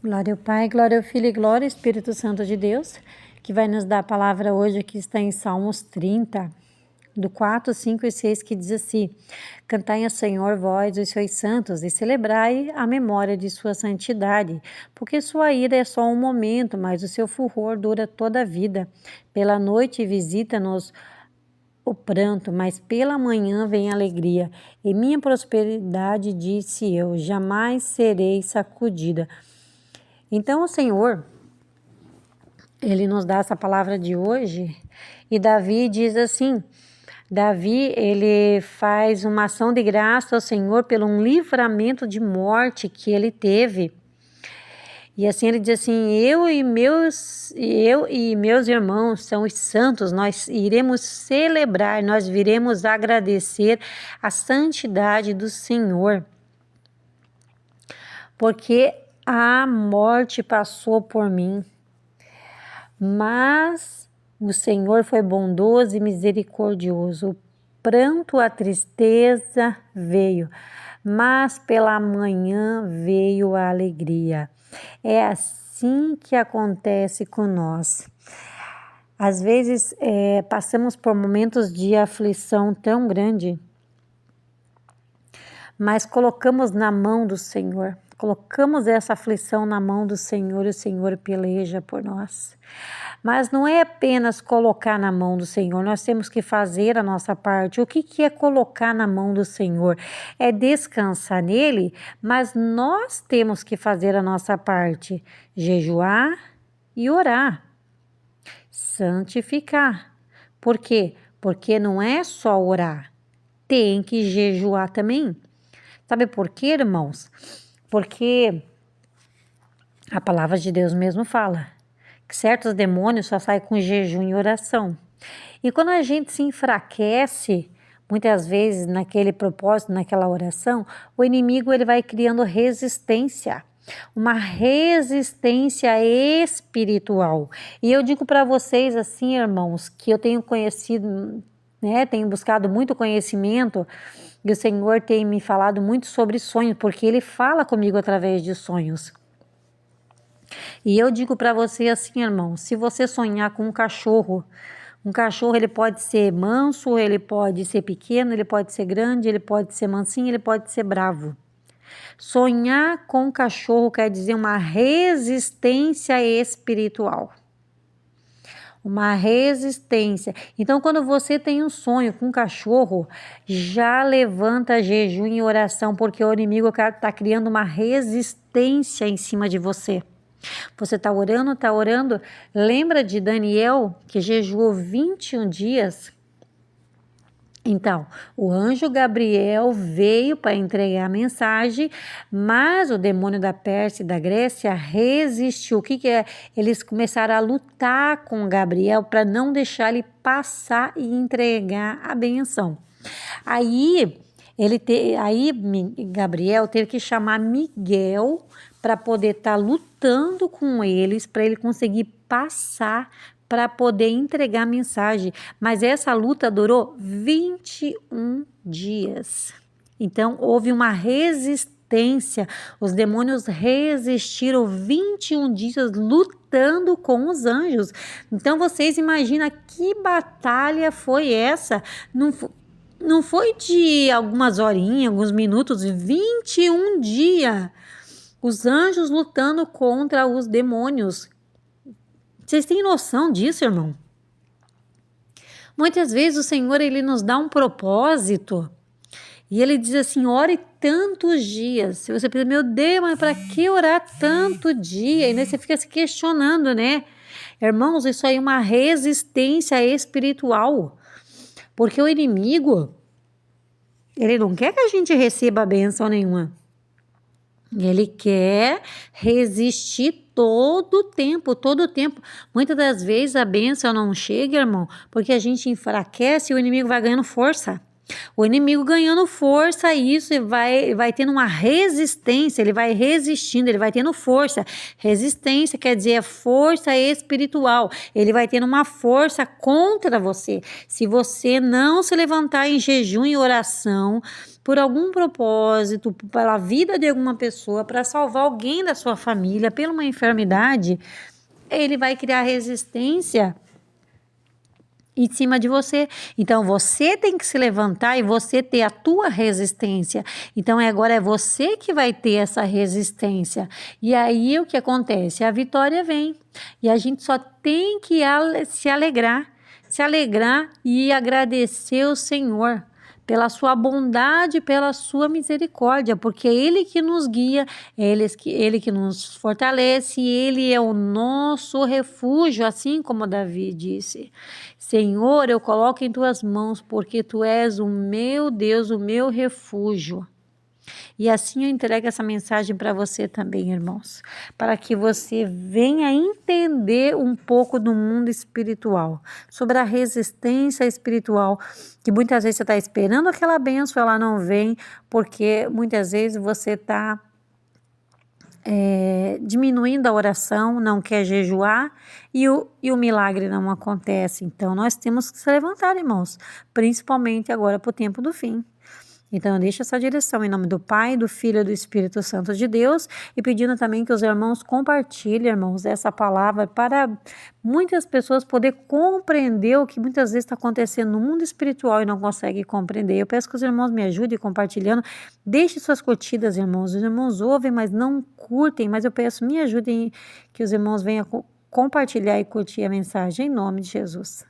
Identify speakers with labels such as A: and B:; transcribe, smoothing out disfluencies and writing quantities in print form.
A: Glória ao Pai, glória ao Filho e glória ao Espírito Santo de Deus, que vai nos dar a palavra hoje, que está em Salmos 30, do 4, 5 e 6, que diz assim: Cantai ao Senhor, vós, os seus santos, e celebrai a memória de sua santidade, porque sua ira é só um momento, mas o seu furor dura toda a vida. Pela noite visita-nos o pranto, mas pela manhã vem a alegria. Em minha prosperidade, disse eu, jamais serei sacudida. Então o Senhor, Ele nos dá essa palavra de hoje, e Davi diz assim, Davi, ele faz uma ação de graça ao Senhor pelo um livramento de morte que ele teve. E assim ele diz assim, eu e meus irmãos são os santos, nós iremos celebrar, nós viremos agradecer a santidade do Senhor. Porque a morte passou por mim, mas o Senhor foi bondoso e misericordioso. O pranto, a tristeza veio, mas pela manhã veio a alegria. É assim que acontece com nós. Às vezes passamos por momentos de aflição tão grande, mas colocamos na mão do Senhor. Colocamos essa aflição na mão do Senhor e o Senhor peleja por nós. Mas não é apenas colocar na mão do Senhor, nós temos que fazer a nossa parte. O que é colocar na mão do Senhor? É descansar nele, mas nós temos que fazer a nossa parte. Jejuar e orar. Santificar. Por quê? Porque não é só orar, tem que jejuar também. Sabe por quê, irmãos? Porque a palavra de Deus mesmo fala que certos demônios só saem com jejum e oração. E quando a gente se enfraquece, muitas vezes naquele propósito, naquela oração, o inimigo ele vai criando resistência. Uma resistência espiritual. E eu digo para vocês assim, irmãos, que eu tenho conhecido, tenho buscado muito conhecimento, e o Senhor tem me falado muito sobre sonhos, porque Ele fala comigo através de sonhos. E eu digo para você assim, irmão, se você sonhar com um cachorro ele pode ser manso, ele pode ser pequeno, ele pode ser grande, ele pode ser mansinho, ele pode ser bravo. Sonhar com um cachorro quer dizer uma resistência espiritual. Uma resistência. Então, quando você tem um sonho com um cachorro, já levanta jejum e oração, porque o inimigo está criando uma resistência em cima de você. Você está orando. Lembra de Daniel, que jejuou 21 dias? Então, o anjo Gabriel veio para entregar a mensagem, mas o demônio da Pérsia e da Grécia resistiu. O que é? Eles começaram a lutar com Gabriel para não deixar ele passar e entregar a benção. Aí Gabriel teve que chamar Miguel para poder estar lutando com eles, para ele conseguir passar, para poder entregar a mensagem. Mas essa luta durou 21 dias. Então, houve uma resistência. Os demônios resistiram 21 dias lutando com os anjos. Então, vocês imaginam que batalha foi essa? Não foi de algumas horinhas, alguns minutos, 21 dias. Os anjos lutando contra os demônios. Vocês têm noção disso, irmão? Muitas vezes o Senhor, Ele nos dá um propósito e Ele diz assim, ore tantos dias. Se você pensa, meu Deus, mas para que orar tanto dia? E aí você fica se questionando, né? Irmãos, isso aí é uma resistência espiritual. Porque o inimigo, ele não quer que a gente receba bênção nenhuma. Ele quer resistir todo o tempo. Muitas das vezes a bênção não chega, irmão, porque a gente enfraquece e o inimigo vai ganhando força. O inimigo ganhando força, isso vai tendo uma resistência, ele vai resistindo, ele vai tendo força. Resistência quer dizer força espiritual. Ele vai tendo uma força contra você. Se você não se levantar em jejum e oração, por algum propósito, pela vida de alguma pessoa, para salvar alguém da sua família, pela uma enfermidade, ele vai criar resistência em cima de você. Então você tem que se levantar e você ter a tua resistência. Então agora é você que vai ter essa resistência. E aí o que acontece? A vitória vem. E a gente só tem que se alegrar e agradecer o Senhor pela sua bondade, pela sua misericórdia, porque é Ele que nos guia, é Ele que nos fortalece, Ele é o nosso refúgio, assim como Davi disse. Senhor, eu coloco em tuas mãos, porque tu és o meu Deus, o meu refúgio. E assim eu entrego essa mensagem para você também, irmãos, para que você venha entender um pouco do mundo espiritual, sobre a resistência espiritual, que muitas vezes você está esperando aquela bênção, ela não vem, porque muitas vezes você está diminuindo a oração, não quer jejuar e o milagre não acontece. Então nós temos que se levantar, irmãos, principalmente agora para o tempo do fim. Então, eu deixo essa direção em nome do Pai, do Filho e do Espírito Santo de Deus e pedindo também que os irmãos compartilhem, irmãos, essa palavra para muitas pessoas poder compreender o que muitas vezes está acontecendo no mundo espiritual e não conseguem compreender. Eu peço que os irmãos me ajudem compartilhando. Deixe suas curtidas, irmãos. Os irmãos ouvem, mas não curtem, mas eu peço, me ajudem que os irmãos venham compartilhar e curtir a mensagem em nome de Jesus.